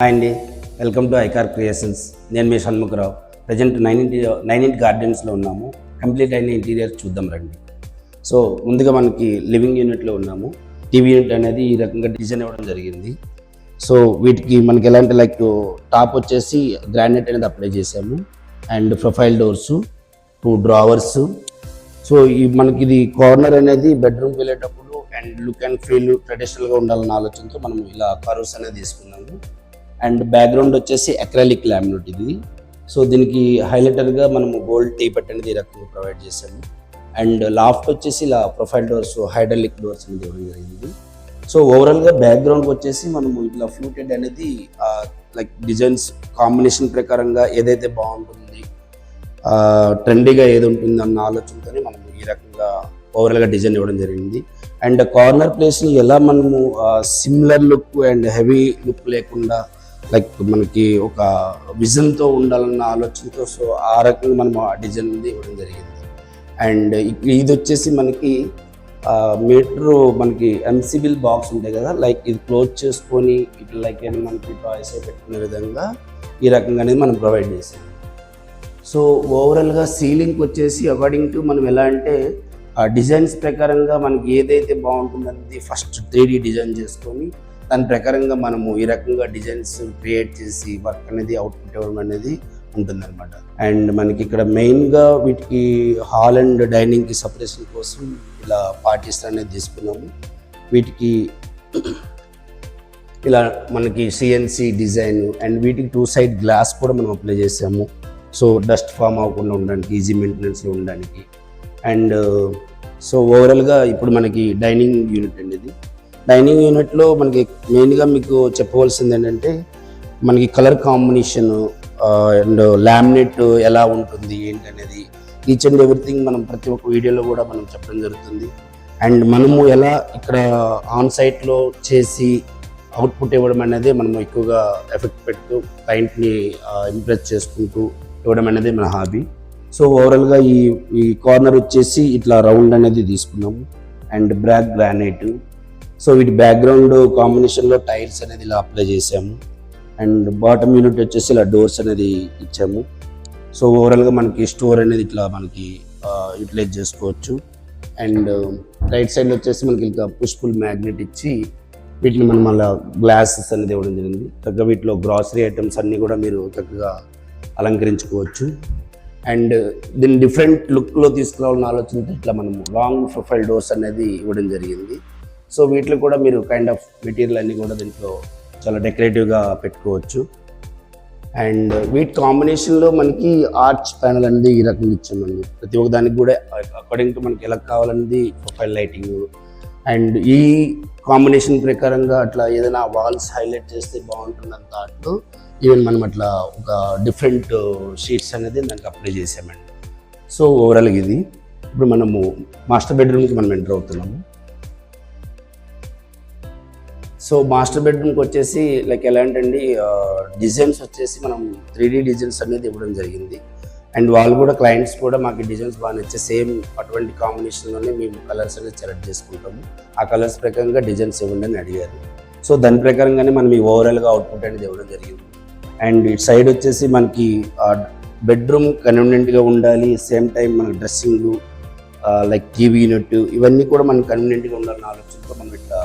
Hi అండి, welcome to ICAR creations. నేను మీ Shanmukha Rao. Present 9 గార్డెన్స్లో ఉన్నాము. కంప్లీట్ అయిన ఇంటీరియర్ చూద్దాం రండి. సో ముందుగా మనకి లివింగ్ యూనిట్లో ఉన్నాము. టీవీ యూనిట్ అనేది ఈ రకంగా డిజైన్ ఇవ్వడం జరిగింది. సో వీటికి మనకి ఎలాంటి టాప్ వచ్చేసి గ్రానైట్ అనేది అప్లై చేసాము. And profile doors, 2 drawers. So మనకి ఇది కార్నర్ అనేది బెడ్రూమ్కి వెళ్ళేటప్పుడు అండ్ లుక్ అండ్ ఫీల్ ట్రెడిషనల్గా ఉండాలన్న ఆలోచనతో మనం ఇలా కర్వ్స్ అనేది తీసుకున్నాము. అండ్ బ్యాక్గ్రౌండ్ వచ్చేసి అక్రాలిక్ లామినేట్ ఇది. సో దీనికి హైలైటర్గా మనము గోల్డ్ టీ పట్ అనేది ఈ రకంగా ప్రొవైడ్ చేసాము. అండ్ లాఫ్ట్ వచ్చేసి ఇలా ప్రొఫైల్ డోర్స్, హైడ్రాలిక్ డోర్స్ అనేది ఇవ్వడం జరిగింది. సో ఓవరాల్గా బ్యాక్గ్రౌండ్ వచ్చేసి మనము ఇట్లా ఫ్లూటెడ్ అనేది డిజైన్స్ కాంబినేషన్ ప్రకారంగా ఏదైతే బాగుంటుంది, ట్రెండీగా ఏది ఉంటుంది అన్న ఆలోచనతోనే మనము ఈ రకంగా ఓవరాల్గా డిజైన్ ఇవ్వడం జరిగింది. అండ్ కార్నర్ ప్లేస్ని ఎలా మనము similar look and heavy look లేకుండా మనకి ఒక విజన్తో ఉండాలన్న ఆలోచనతో సో ఆ రకంగా మనం ఆ డిజైన్ అనేది ఇవ్వడం జరిగింది. అండ్ ఇది వచ్చేసి మనకి మీటర్ మనకి ఎంసీబిల్ బాక్స్ ఉంటాయి కదా, ఇది క్లోజ్ చేసుకొని ఇట్లా మనకి టాయ్స్ పెట్టుకునే విధంగా ఈ రకంగా అనేది మనం ప్రొవైడ్ చేసాం. సో ఓవరాల్గా సీలింగ్ వచ్చేసి అకార్డింగ్ టు మనం ఎలా అంటే డిజైన్స్ ప్రకారంగా మనకి ఏదైతే బాగుంటుందనేది ఫస్ట్ 3D డిజైన్ చేసుకొని దాని ప్రకారంగా మనము ఈ రకంగా డిజైన్స్ క్రియేట్ చేసి వర్క్ అనేది అవుట్పుట్ ఇవ్వడం అనేది ఉంటుందన్నమాట. అండ్ మనకి ఇక్కడ మెయిన్గా వీటికి హాల్ అండ్ డైనింగ్కి సపరేషన్ కోసం ఇలా పార్టీస్ అనేది తీసుకున్నాము. వీటికి ఇలా మనకి సిఎన్సి డిజైన్ అండ్ వీటికి 2 సైడ్ గ్లాస్ కూడా మనం అప్లై చేసాము. సో డస్ట్ ఫామ్ అవ్వకుండా ఉండడానికి, ఈజీ మెయింటెనెన్స్లో ఉండడానికి. అండ్ సో ఓవరాల్గా ఇప్పుడు మనకి డైనింగ్ యూనిట్ అండి ఇది. డైనింగ్ యూనిట్లో మనకి మెయిన్గా మీకు చెప్పవలసింది ఏంటంటే మనకి కలర్ కాంబినేషన్ అండ్ లామినేట్ ఎలా ఉంటుంది ఏంటనేది ఈచ్ అండ్ ఎవ్రీథింగ్ మనం ప్రతి ఒక్క వీడియోలో కూడా మనం చెప్పడం జరుగుతుంది. అండ్ మనము ఎలా ఇక్కడ ఆన్ సైట్లో చేసి అవుట్పుట్ ఇవ్వడం అనేది మనం ఎక్కువగా ఎఫెక్ట్ పెడుతూ క్లయింట్ని ఇంప్రెస్ చేసుకుంటూ ఇవ్వడం అనేది మన హాబీ. సో ఓవరాల్గా ఈ కార్నర్ వచ్చేసి ఇట్లా రౌండ్ అనేది తీసుకున్నాము. And black granite. సో వీటి బ్యాక్గ్రౌండ్ కాంబినేషన్లో టైల్స్ అనేది ఇలా అప్లై చేసాము. అండ్ బాటమ్ యూనిట్ వచ్చేసి ఇలా డోర్స్ అనేది ఇచ్చాము. సో ఓవరాల్గా మనకి స్టోర్ అనేది ఇట్లా మనకి యూటిలైజ్ చేసుకోవచ్చు. అండ్ రైట్ సైడ్ వచ్చేసి మనకి ఇంకా పుష్పుల్ మ్యాగ్నెట్ ఇచ్చి వీటిని మనం మళ్ళీ గ్లాసెస్ అనేది ఇవ్వడం జరిగింది. చక్కగా వీటిలో గ్రాసరీ ఐటమ్స్ అన్నీ కూడా మీరు చక్కగా అలంకరించుకోవచ్చు. అండ్ దీన్ని డిఫరెంట్ లుక్లో తీసుకురావాలని ఆలోచనతో ఇట్లా మనము లాంగ్ ప్రొఫైల్ డోర్స్ అనేది ఇవ్వడం జరిగింది. సో వీటిలో కూడా మీరు కైండ్ ఆఫ్ మెటీరియల్ అన్నీ కూడా దీంట్లో చాలా డెకరేటివ్గా పెట్టుకోవచ్చు. అండ్ వీటి కాంబినేషన్లో మనకి ఆర్చ్ ప్యానల్ అనేది ఈ రకంగా ఇచ్చామండి. ప్రతి ఒక్క దానికి కూడా అకార్డింగ్ టు మనకి ఎలా కావాలన్నది ప్రొఫైల్ లైటింగ్. అండ్ ఈ కాంబినేషన్ ప్రకారంగా అట్లా ఏదైనా వాల్స్ హైలైట్ చేస్తే బాగుంటుందని థాట్తో ఈవెన్ మనం అట్లా ఒక డిఫరెంట్ షీట్స్ అనేది దానికి అప్లై చేసామండి. సో ఓవరాల్గా ఇది ఇప్పుడు మనము మాస్టర్ బెడ్రూమ్కి మనం ఎంటర్ అవుతున్నాము. సో మాస్టర్ బెడ్రూమ్కి వచ్చేసి ఎలా అంటే డిజైన్స్ వచ్చేసి మనం 3D డిజైన్స్ అనేది ఇవ్వడం జరిగింది. అండ్ వాళ్ళు కూడా క్లయింట్స్ కూడా మాకు డిజైన్స్ బాగా నచ్చే సేమ్ అటువంటి కాంబినేషన్లోనే మేము కలర్స్ అనేది సెలెక్ట్ చేసుకుంటాము. ఆ కలర్స్ ప్రకారంగా డిజైన్స్ ఇవ్వండి అని అడిగారు. సో దాని ప్రకారంగానే మనం ఈ ఓవరాల్గా అవుట్పుట్ అనేది ఇవ్వడం జరిగింది. అండ్ ఇటు సైడ్ వచ్చేసి మనకి బెడ్రూమ్ కన్వీనియంట్గా ఉండాలి, సేమ్ టైం మన డ్రెస్సింగ్ టీవీ యూనిట్ ఇవన్నీ కూడా మనకు కన్వీనియంట్గా ఉండాలని ఆలోచనతో మనం ఇట్లా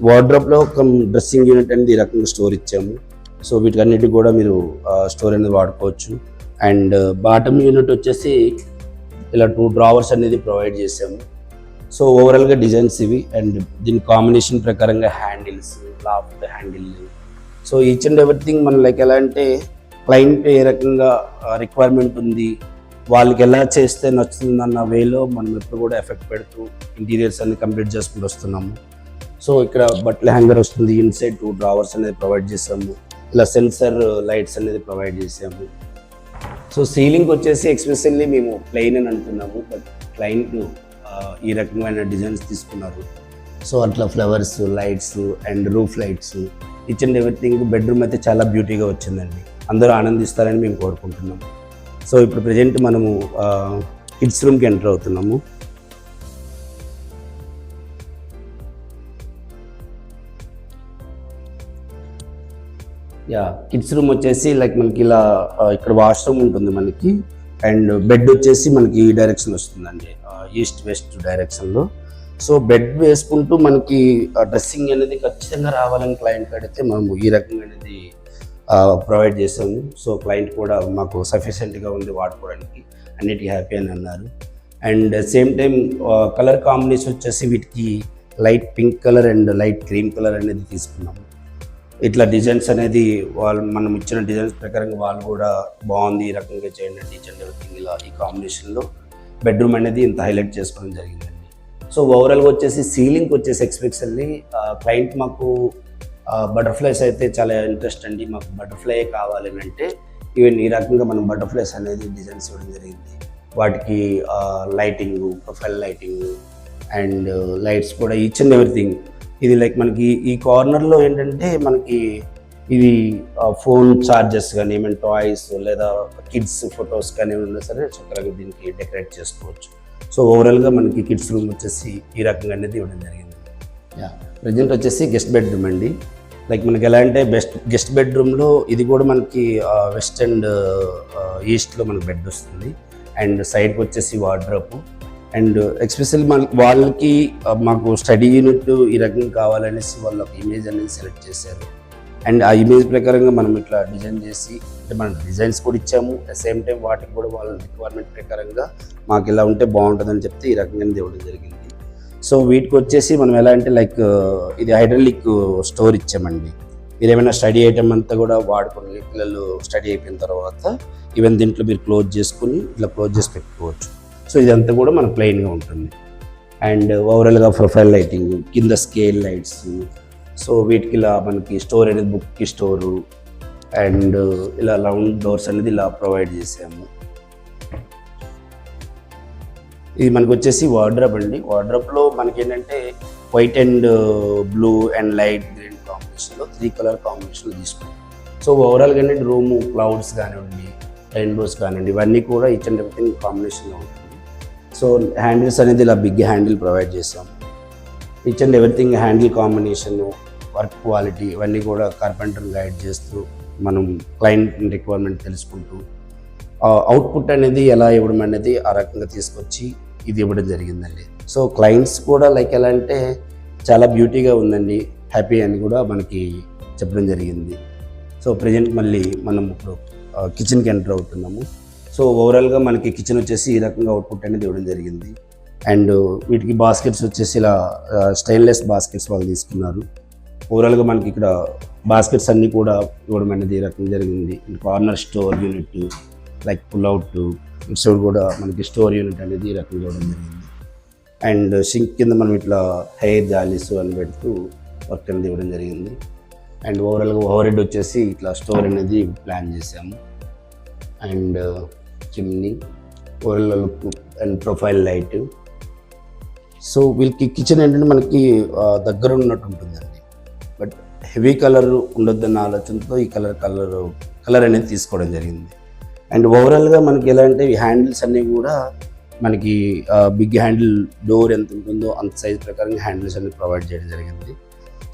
వార్డ్రోబ్లో ఒక డ్రెస్సింగ్ యూనిట్ అనేది ఈ రకంగా స్టోర్ ఇచ్చాము. సో వీటికన్నిటికి కూడా మీరు స్టోర్ అనేది వాడుకోవచ్చు. అండ్ బాటమ్ యూనిట్ వచ్చేసి ఇలా 2 డ్రావర్స్ అనేది ప్రొవైడ్ చేసాము. సో ఓవరాల్గా డిజైన్స్ ఇవి. అండ్ దీని కాంబినేషన్ ప్రకారంగా handles, laughed handle. So each and everything మనం ఎలా అంటే క్లయింట్ ఏ రకంగా రిక్వైర్మెంట్ ఉంది, వాళ్ళకి ఎలా చేస్తే నచ్చుతుందన్న వేలో మనం ఎప్పుడు కూడా ఎఫెక్ట్ పెడుతూ ఇంటీరియర్స్ అన్ని కంప్లీట్ చేసుకుంటూ వస్తున్నాము. సో ఇక్కడ బట్టల హ్యాంగర్ వస్తుంది, ఇన్సైడ్ 2 డ్రావర్స్ అనేది ప్రొవైడ్ చేసాము. ఇలా సెన్సర్ లైట్స్ అనేది ప్రొవైడ్ చేసాము. సో సీలింగ్ వచ్చేసి ఎక్స్పెషల్లీ మేము ప్లెయిన్ అని అనుకున్నాము, బట్ క్లయింట్ ఈ రకమైన డిజైన్స్ తీసుకున్నారు. సో అట్లా flowers, lights and roof lights each and everything. Bedroom అయితే చాలా బ్యూటీగా వచ్చిందండి. అందరూ ఆనందిస్తారని మేము కోరుకుంటున్నాము. సో ఇప్పుడు ప్రజెంట్ మనము కిడ్స్ రూమ్కి ఎంటర్ అవుతున్నాము. యా, కిడ్స్ రూమ్ వచ్చేసి లైక్ మనకి ఇలా ఇక్కడ వాష్రూమ్ ఉంటుంది మనకి, అండ్ బెడ్ వచ్చేసి మనకి ఈ డైరెక్షన్ వస్తుందండి, ఈస్ట్ వెస్ట్ డైరెక్షన్లో. సో బెడ్ వేసుకుంటూ మనకి డ్రెస్సింగ్ అనేది ఖచ్చితంగా రావాలని క్లయింట్ అడిగితే మనము ఈ రకంగా అనేది ప్రొవైడ్ చేసాము. సో క్లయింట్ కూడా మాకు సఫిషియెంట్గా ఉంది వాడుకోవడానికి, అన్నిటికీ హ్యాపీ అని అన్నారు. And same time colour combination వచ్చేసి వీటికి light pink colour and light cream colour అనేది తీసుకున్నాము. ఇట్లా డిజైన్స్ అనేది మనం ఇచ్చిన డిజైన్స్ ప్రకారంగా వాళ్ళు కూడా బాగుంది ఈ రకంగా చేయండి టీచర్ ఎవ్రీథింగ్ ఇలా ఈ కాంబినేషన్లో బెడ్రూమ్ అనేది ఇంత హైలైట్ చేసుకోవడం జరిగిందండి. సో ఓవరాల్గా వచ్చేసి సీలింగ్ వచ్చేసి ఎక్స్పెక్ట్లీ క్లయింట్ మాకు బటర్ఫ్లైస్ అయితే చాలా ఇంట్రెస్ట్ అండి, మాకు బటర్ఫ్లై కావాలి అంటే ఈవెన్ ఈ రకంగా మనం బటర్ఫ్లైస్ అనేది డిజైన్స్ ఇవ్వడం జరిగింది. వాటికి lighting, profile lighting and lights కూడా ఈచ్ అండ్ ఎవ్రీథింగ్. ఇది లైక్ మనకి ఈ కార్నర్లో ఏంటంటే మనకి ఇది ఫోన్ ఛార్జెస్ కానీ ఏమైనా టాయ్స్ లేదా కిడ్స్ ఫొటోస్ కానీ ఉన్నా సరే చక్కగా దీనికి డెకరేట్ చేసుకోవచ్చు. సో ఓవరాల్గా మనకి కిడ్స్ రూమ్ వచ్చేసి ఈ రకంగా అనేది ఇవ్వడం జరిగింది. ప్రజెంట్ వచ్చేసి గెస్ట్ బెడ్రూమ్ అండి. లైక్ మనకి ఎలా అంటే గెస్ట్ బెడ్రూమ్లో ఇది కూడా మనకి వెస్ట్ అండ్ ఈస్ట్లో మనకి బెడ్ వస్తుంది, అండ్ సైడ్కి వచ్చేసి వార్డ్రోబ్, అండ్ ఎస్పెషల్లీ వాళ్ళకి మాకు స్టడీ యూనిట్ ఈ రకంగా కావాలనేసి వాళ్ళు ఒక ఇమేజ్ అనేది సెలెక్ట్ చేశారు. అండ్ ఆ ఇమేజ్ ప్రకారంగా మనం ఇట్లా డిజైన్ చేసి అంటే మనం డిజైన్స్ కూడా ఇచ్చాము, అట్ సేమ్ టైం వాటికి కూడా వాళ్ళ రిక్వైర్మెంట్ ప్రకారంగా మాకు ఇలా ఉంటే బాగుంటుందని చెప్తే ఈ రకంగా ఇవ్వడం జరిగింది. సో వీటికి వచ్చేసి మనం ఎలా అంటే లైక్ ఇది హైడ్రాలిక్ స్టోర్ ఇచ్చామండి. మీరు ఏమైనా స్టడీ ఐటమ్ అంతా కూడా వాడుకోండి, పిల్లలు స్టడీ అయిపోయిన తర్వాత ఈవెన్ దీంట్లో మీరు క్లోజ్ చేసుకుని ఇలా క్లోజ్ చేసి పెట్టుకోవచ్చు. సో ఇదంతా కూడా మనకు ప్లెయిన్గా ఉంటుంది. అండ్ ఓవరాల్గా ప్రొఫైల్ లైటింగ్, కింద స్కేల్ లైట్స్, సో వీటికి ఇలా మనకి స్టోర్ అనేది బుక్కి స్టోరు అండ్ ఇలా రౌండ్ డోర్స్ అనేది ఇలా ప్రొవైడ్ చేసాము. ఇది మనకు వచ్చేసి వార్డ్రోబ్ అండి. వార్డ్రోబ్లో మనకి ఏంటంటే white and blue and light green కాంబినేషన్లో 3 కలర్ కాంబినేషన్లో తీసుకున్నాం. సో ఓవరాల్గా ఏంటంటే రూము క్లౌడ్స్ కానివ్వండి, రెయిన్బోస్ కానివ్వండి, ఇవన్నీ కూడా ఈచ్ అండ్ ఎవ్రీథింగ్ కాంబినేషన్లో ఉంటుంది. సో హ్యాండిల్స్ అనేది ఇలా బిగ్ హ్యాండిల్ ప్రొవైడ్ చేసాం. Each and everything handle combination, work quality ఇవన్నీ కూడా కార్పెంటర్ని గైడ్ చేస్తూ మనం క్లయింట్ రిక్వైర్మెంట్ తెలుసుకుంటూ అవుట్పుట్ అనేది ఎలా ఇవ్వడం అనేది ఆ రకంగా తీసుకొచ్చి ఇది ఇవ్వడం జరిగిందండి. సో క్లయింట్స్ కూడా లైక్ ఎలా అంటే చాలా బ్యూటీగా ఉందండి, హ్యాపీ అని కూడా మనకి చెప్పడం జరిగింది. సో ప్రజెంట్ మళ్ళీ మనం ఇప్పుడు కిచెన్కి ఎంటర్ అవుతున్నాము. సో ఓవరాల్గా మనకి కిచెన్ వచ్చేసి ఈ రకంగా అవుట్పుట్ అనేది ఇవ్వడం జరిగింది. అండ్ వీటికి బాస్కెట్స్ వచ్చేసి ఇలా స్టెయిన్లెస్ బాస్కెట్స్ వాళ్ళు తీసుకున్నారు. ఓవరాల్గా మనకి ఇక్కడ బాస్కెట్స్ అన్నీ కూడా ఇవ్వడం అనేది ఈ రకంగా జరిగింది. Corner store unit like pull-out, ఇటు సైడ్ కూడా మనకి స్టోర్ యూనిట్ అనేది ఈ రకంగా ఇవ్వడం జరిగింది. అండ్ సింక్ కింద మనం ఇట్లా హెయిర్ జాలీస్ అని పెడుతూ వర్క్ అనేది ఇవ్వడం జరిగింది. అండ్ ఓవరాల్గా ఓవర్ హెడ్ వచ్చేసి ఇట్లా స్టోర్ అనేది ప్లాన్ చేసాము. And chimney, overall look and profile light. So వీళ్ళకి కిచెన్ ఏంటంటే మనకి దగ్గర ఉన్నట్టు ఉంటుందండి, బట్ హెవీ కలర్ ఉండొద్దన్న ఆలోచనతో ఈ కలర్ అనేది తీసుకోవడం జరిగింది. అండ్ ఓవరాల్గా మనకి ఎలా అంటే ఈ హ్యాండిల్స్ అన్నీ కూడా మనకి బిగ్ హ్యాండిల్ డోర్ ఎంత ఉంటుందో అంత సైజ్ ప్రకారంగా హ్యాండిల్స్ అన్ని ప్రొవైడ్ చేయడం జరిగింది.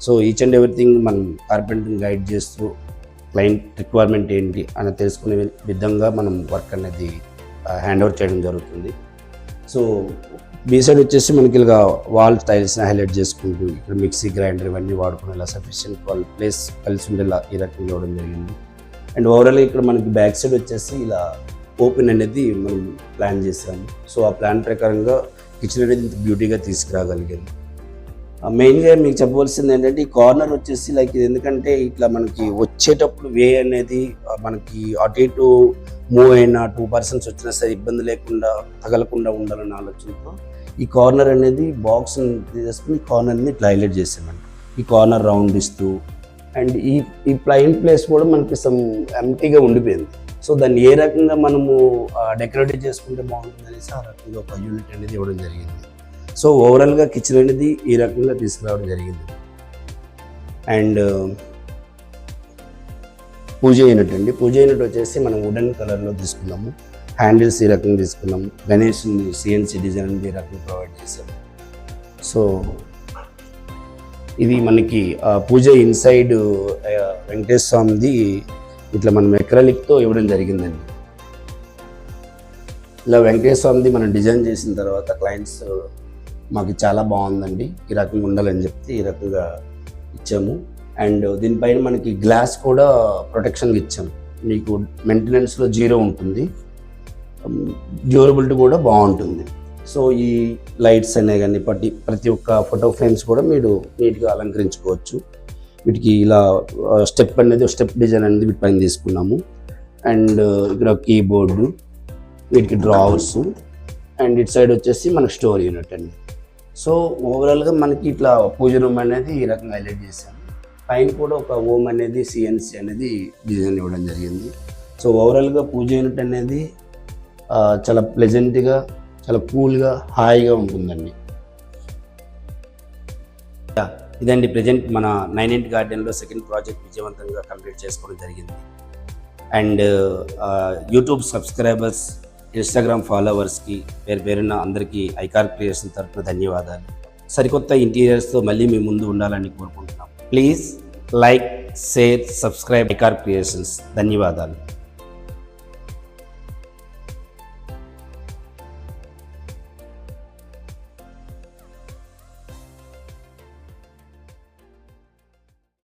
సో ఈచ్ అండ్ ఎవ్రీథింగ్ మనం కార్పెంటర్ని గైడ్ చేస్తూ క్లయింట్ రిక్వైర్మెంట్ ఏంటి అని తెలుసుకునే విధంగా మనం వర్క్ అనేది హ్యాండ్ ఓవర్ చేయడం జరుగుతుంది. సో బీ సైడ్ వచ్చేసి మనకి ఇలా వాల్ టైల్స్ని హైలైట్ చేసుకుంటూ ఇక్కడ మిక్సీ గ్రైండర్ ఇవన్నీ వాడుకునేలా సఫిషియెంట్ వాళ్ళు ప్లేస్ కలిసి ఉండేలా ఈ రకంగా ఇవ్వడం జరిగింది. అండ్ ఓవరాల్ ఇక్కడ మనకి బ్యాక్ సైడ్ వచ్చేసి ఇలా ఓపెన్ అనేది మనం ప్లాన్ చేసాము. సో ఆ ప్లాన్ ప్రకారంగా కిచెన్ అనేది ఇంత బ్యూటీగా తీసుకురాగలిగాము. మెయిన్గా మీకు చెప్పవలసింది ఏంటంటే ఈ కార్నర్ వచ్చేసి లైక్ ఇది ఎందుకంటే ఇట్లా మనకి వచ్చేటప్పుడు వే అనేది మనకి అటు ఇటు మూవ్ అయినా 2 పర్సన్స్ వచ్చినా సరే ఇబ్బంది లేకుండా తగలకుండా ఉండాలన్న ఆలోచనతో ఈ కార్నర్ అనేది బాక్స్ని తీసుకుని కార్నర్ని ఇట్లా హైలైట్ చేసామండి. ఈ కార్నర్ రౌండ్ ఇస్తూ అండ్ ఈ ప్లైన్ ప్లేస్ కూడా మనకి సమ్ ఎంటీగా ఉండిపోయింది. సో దాన్ని ఏ రకంగా మనము డెకరేటివ్ చేసుకుంటే బాగుంటుంది అనేసి ఆ రకంగా ఒక యూనిట్ అనేది ఇవ్వడం జరిగింది. సో ఓవరాల్గా కిచెన్ అనేది ఈ రకంగా తీసుకురావడం జరిగింది. అండ్ పూజ యూనిట్ అండి. పూజ యూనిట్ వచ్చేసి మనం వుడెన్ కలర్లో తీసుకున్నాము. హ్యాండిల్స్ ఈ రకంగా తీసుకున్నాము. గణేష్ని సిఎన్సి డిజైన్ ఈ రకంగా ప్రొవైడ్ చేసాము. సో ఇది మనకి పూజ ఇన్సైడ్ వెంకటేశ్వర స్వామిది ఇట్లా మనం ఎక్రాలిక్తో ఇవ్వడం జరిగిందండి. ఇలా వెంకటేశ్వర స్వామిది మనం డిజైన్ చేసిన తర్వాత క్లయింట్స్ మాకు చాలా బాగుందండి, ఈ రకంగా ఉండాలని చెప్తే ఈ రకంగా ఇచ్చాము. అండ్ దీనిపైన మనకి గ్లాస్ కూడా ప్రొటెక్షన్గా ఇచ్చాము. మీకు మెయింటెనెన్స్లో 0 ఉంటుంది, డ్యూరబిలిటీ కూడా బాగుంటుంది. సో ఈ లైట్స్ అనే కానీ ప్రతి ఒక్క ఫోటో ఫ్రేమ్స్ కూడా మీరు నీట్గా అలంకరించుకోవచ్చు. వీటికి ఇలా స్టెప్ డిజైన్ అనేది వీటిపైన తీసుకున్నాము. అండ్ ఇక్కడ కీబోర్డు, వీటికి డ్రావర్స్, అండ్ ఇటు సైడ్ వచ్చేసి మనకు స్టోర్ యూనిట్ అండి. సో ఓవరాల్గా మనకి ఇట్లా పూజ రూమ్ అనేది ఈ రకంగా హైలైట్ చేశాము. పైన కూడా ఒక ఓమ్ అనేది సిఎన్సి అనేది డిజైన్ ఇవ్వడం జరిగింది. సో ఓవరాల్గా పూజ యూనిట్ అనేది చాలా ప్లెజెంట్గా, చాలా కూల్గా, హాయిగా ఉంటుందండి. ఇదండి ప్రజెంట్ మన 9 గార్డెన్లో సెకండ్ ప్రాజెక్ట్ విజయవంతంగా కంప్లీట్ చేసుకోవడం జరిగింది. అండ్ యూట్యూబ్ సబ్స్క్రైబర్స్, ఇన్స్టాగ్రామ్ ఫాలోవర్స్కి పేరున అందరికీ ఐకార్ క్రియేషన్ తరఫున ధన్యవాదాలు. సరికొత్త ఇంటీరియర్స్తో మళ్ళీ మీ ముందు ఉండాలని కోరుకుంటున్నాం. Please like, share, subscribe ICAR creations. ధన్యవాదాలు.